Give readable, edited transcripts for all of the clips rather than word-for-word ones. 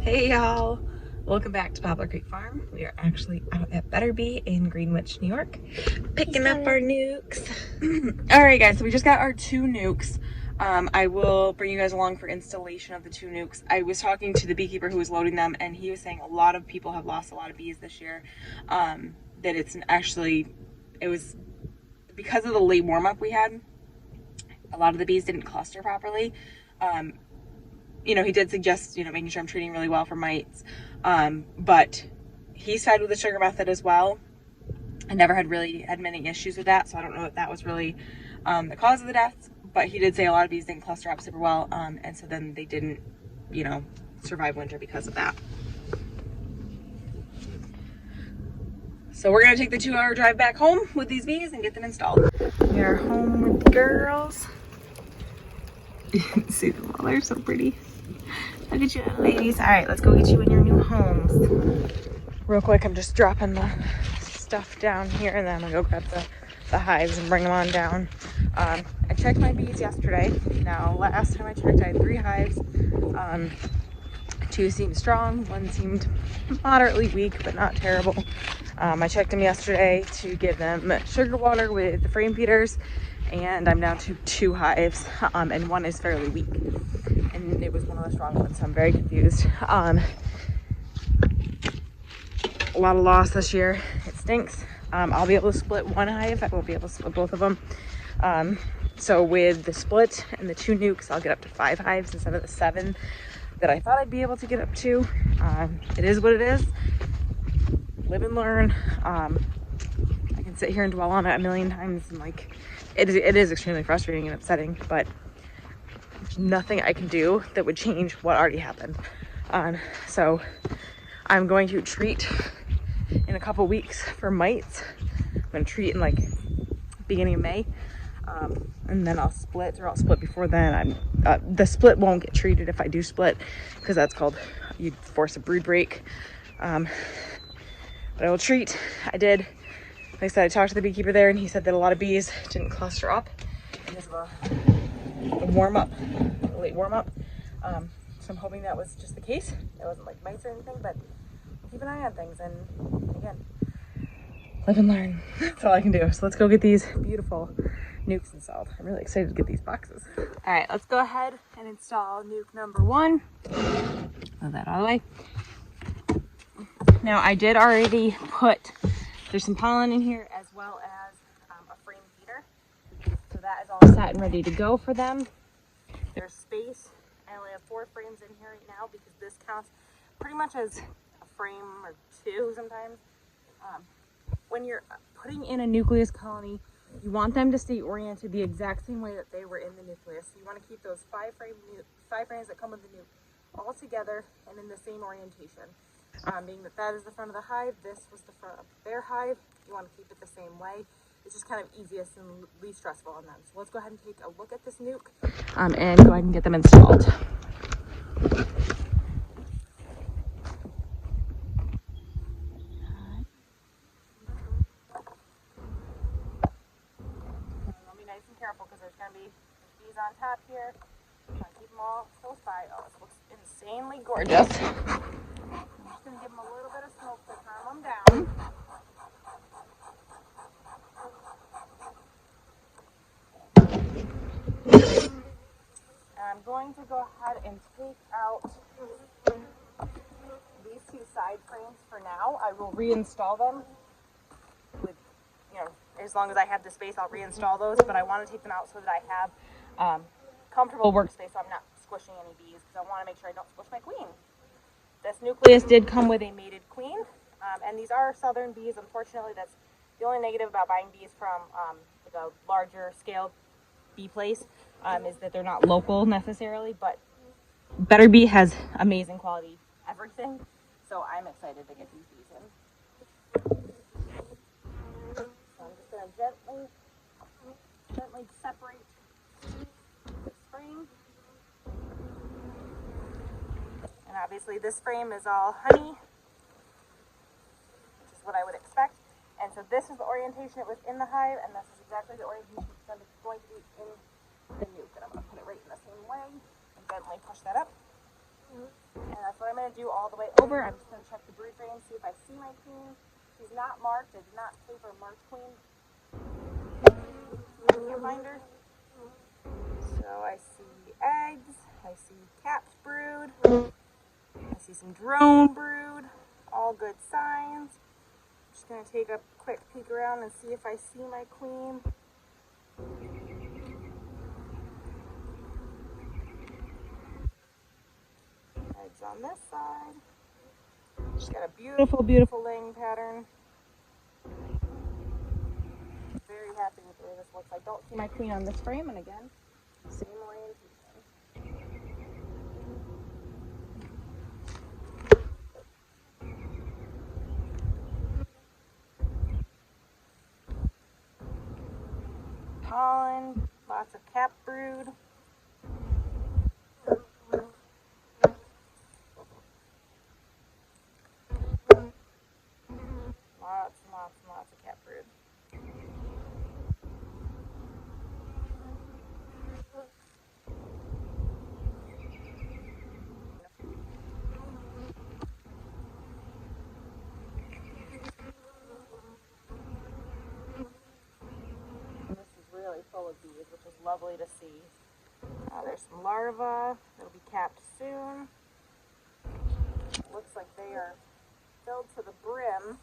Hey y'all, welcome back to Poplar Creek Farm. We are actually out at BetterBee in Greenwich, New York, picking up our nucs. All right guys, so we just got our 2 nucs. I will bring you guys along for installation of the 2 nucs. I was talking to the beekeeper who was loading them, and he was saying a lot of people have lost a lot of bees this year. That it was because of the late warm-up we had. A lot of the bees didn't cluster properly. He did suggest, making sure I'm treating really well for mites. But he's fed with the sugar method as well. I never had many issues with that, so I don't know if that was really the cause of the deaths. But he did say a lot of bees didn't cluster up super well, and so then they didn't, survive winter because of that. So we're gonna take the 2-hour drive back home with these bees and get them installed. We are home with the girls. See them all, they're so pretty. Look at you ladies. All right, let's go get you in your new homes. Real quick, I'm just dropping the stuff down here, and then I'm gonna go grab the hives and bring them on down. I checked my bees yesterday. Now, last time I checked, I had 3 hives. 2 seemed strong, 1 seemed moderately weak, but not terrible. I checked them yesterday to give them sugar water with the frame feeders, and I'm down to 2 hives, and 1 is fairly weak. And it was one of the strong ones, so I'm very confused. A lot of loss this year. It stinks. I'll be able to split 1 hive. I won't be able to split both of them. So with the split and the 2 nucs, I'll get up to 5 hives instead of the 7 that I thought I'd be able to get up to. It is what it is. Live and learn. I can sit here and dwell on it a million times, and it is extremely frustrating and upsetting, but nothing I can do that would change what already happened. So I'm going to treat in a couple weeks for mites. I'm going to treat in beginning of May, and then I'll split before then. The split won't get treated if I do split, because that's called, you'd force a brood break. But I will treat. I did, like I said, I talked to the beekeeper there, and he said that a lot of bees didn't cluster up because of the late warm up. So I'm hoping that was just the case. It wasn't like mites or anything, but keep an eye on things, and again, live and learn. That's all I can do. So let's go get these beautiful nucs installed. I'm really excited to get these boxes. All right, let's go ahead and install nuc number 1. Move that all the way. Now I did already there's some pollen in here as well as a frame feeder. So that is all set and ready to go for them. There's space. I only have 4 frames in here right now because this counts pretty much as a frame or 2 sometimes. When you're putting in a nucleus colony, you want them to stay oriented the exact same way that they were in the nucleus. So you want to keep those 5 frames that come with the nuc all together and in the same orientation. Being that is the front of the hive, this was the front of their hive, you want to keep it the same way. It's just kind of easiest and least stressful on them. So let's go ahead and take a look at this nuc and go ahead and get them installed. I'll be nice and careful because there's going to be bees on top here. I'm going to keep them all close by. Oh, this looks insanely gorgeous. I'm just going to give them a little bit of smoke to calm them down. I'm going to go ahead and take out these 2 side frames for now. I will reinstall them with, as long as I have the space, I'll reinstall those, but I want to take them out so that I have comfortable workspace so I'm not squishing any bees, because I want to make sure I don't squish my queen. This nucleus did come with a mated queen, and these are southern bees. Unfortunately, that's the only negative about buying bees from a larger scale bee place, is that they're not local necessarily, but BetterBee has amazing quality everything, so I'm excited to get these bees in. So I'm just going to gently separate this frame. And obviously this frame is all honey, which is what I would expect. And so this is the orientation it was in the hive, and this is exactly the orientation it's going to be in the nuc. And I'm going to put it right in the same way and gently push that up. And that's what I'm going to do all the way over. I'm just going to check the brood frame, see if I see my queen. She's not marked. I did not paper mark queen. Can't find her. So I see eggs. I see capped brood. I see some drone brood. All good signs. Just going to take a quick peek around and see if I see my queen. Eggs on this side. She's got a beautiful, beautiful laying pattern. Very happy with the way this looks. I don't see my queen on this frame, and again, same orientation. Pollen, lots of cap brood. Lots and lots and lots of cap brood. And this is really full of bees, which is lovely to see. There's some larvae. They'll be capped soon. Looks like they are filled to the brim.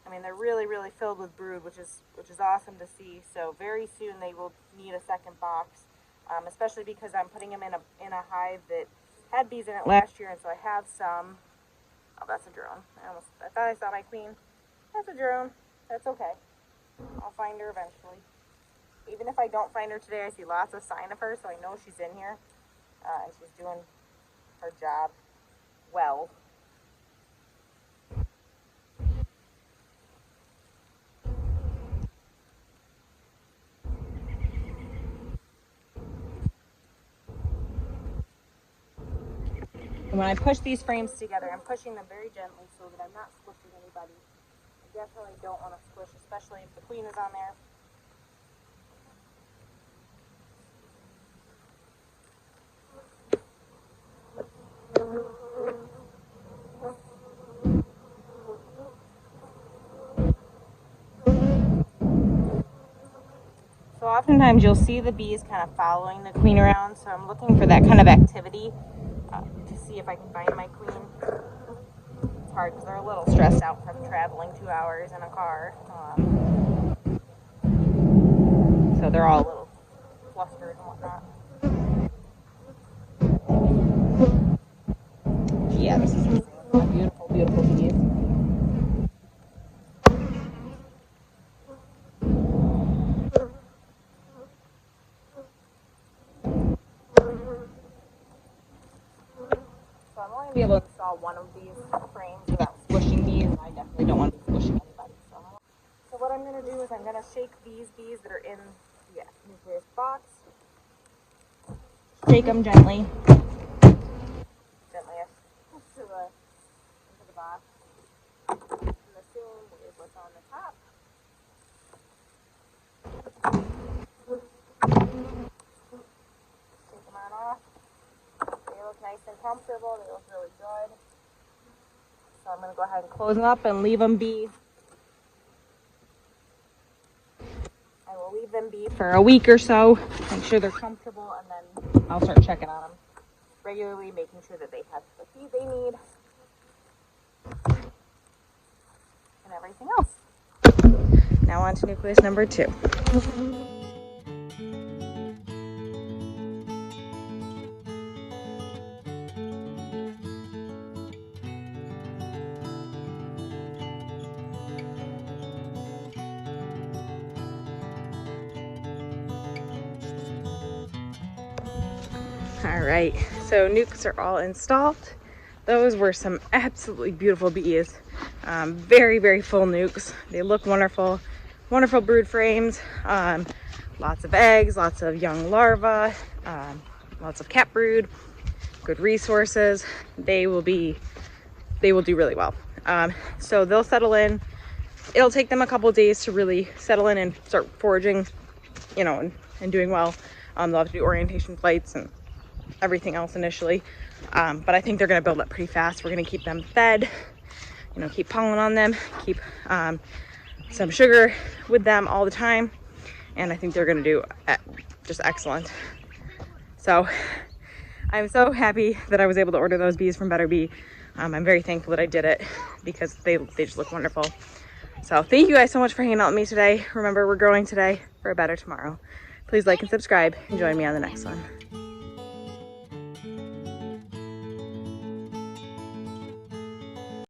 I mean, they're really, really filled with brood, which is awesome to see. So very soon they will need a second box, especially because I'm putting them in a hive that had bees in it last year, and so I have some. Oh, that's a drone. I thought I saw my queen. That's a drone. That's okay. I'll find her eventually. Even if I don't find her today, I see lots of sign of her, so I know she's in here, and she's doing her job well. And when I push these frames together, I'm pushing them very gently so that I'm not squishing anybody. I definitely don't want to squish, especially if the queen is on there. So oftentimes you'll see the bees kind of following the queen around, so I'm looking for that kind of activity to see if I can find my queen. It's hard because they're a little stressed out from traveling 2 hours in a car. So they're all a little flustered and whatnot. Yeah, this is a beautiful, beautiful bees. So I'm only going to be able to install one of these frames without squishing bees. I definitely don't want to be squishing anybody. So what I'm going to do is I'm going to shake these bees that are in the nucleus box. Shake them gently. Gently into the box. And the same is what's on the top. Take them on off. They look nice and comfortable. They look really good. So I'm going to go ahead and close them up and leave them be. I will leave them be for a week or so. Make sure they're comfortable, and then I'll start checking on them regularly, making sure that they have the feed they need and everything else. Now on to nucleus number 2. All right, so nukes are all installed. Those were some absolutely beautiful bees. Very, very full nukes. They look wonderful. Wonderful brood frames. Lots of eggs, lots of young larvae, lots of cap brood, good resources. They will do really well. So they'll settle in. It'll take them a couple days to really settle in and start foraging, and doing well. They'll have to do orientation flights and everything else initially. But I think they're gonna build up pretty fast. We're gonna keep them fed, you know, keep pollen on them, keep some sugar with them all the time. And I think they're gonna do just excellent. So I'm so happy that I was able to order those bees from BetterBee. I'm very thankful that I did it because they just look wonderful. So thank you guys so much for hanging out with me today. Remember, we're growing today for a better tomorrow. Please like and subscribe and join me on the next one.